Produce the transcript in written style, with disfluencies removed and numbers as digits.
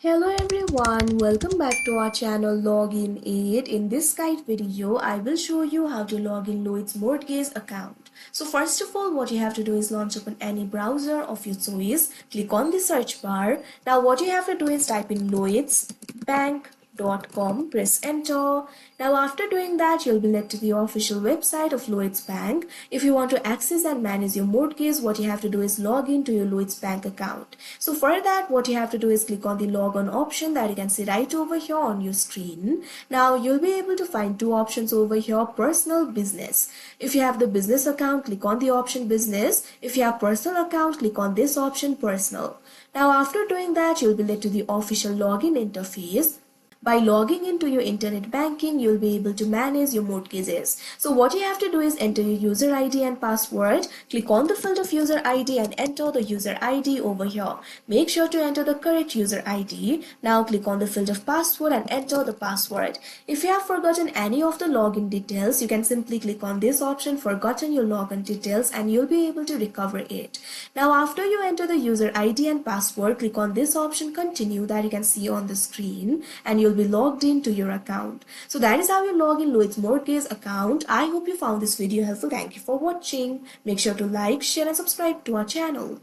Hello everyone, welcome back to our channel Login Aid. In this guide video, I will show you how to log in Lloyds mortgage account. So first of all, what you have to do is launch open any browser of your choice. Click on the search bar. Now what you have to do is type in lloydsbank.com, press enter. Now after doing that, you'll be led to the official website of Lloyds Bank. If you want to access and manage your mortgage, what you have to do is log in to your Lloyds Bank account. So for that, what you have to do is click on the log on option that you can see right over here on your screen. Now you'll be able to find two options over here: personal, business. If you have the business account, click on the option business. If you have personal account, click on this option personal. Now after doing that, you'll be led to the official login interface. By logging into your internet banking, you'll be able to manage your mortgages. So what you have to do is enter your user ID and password. Click on the field of user ID and enter the user ID over here. Make sure to enter the correct user ID. Now click on the field of password and enter the password. If you have forgotten any of the login details, you can simply click on this option, forgotten your login details, and you'll be able to recover it. Now after you enter the user ID and password, click on this option continue that you can see on the screen, and you'll be logged into your account. So that is how you log in Lloyds mortgage account. I hope you found this video helpful. Thank you for watching. Make sure to like, share and subscribe to our channel.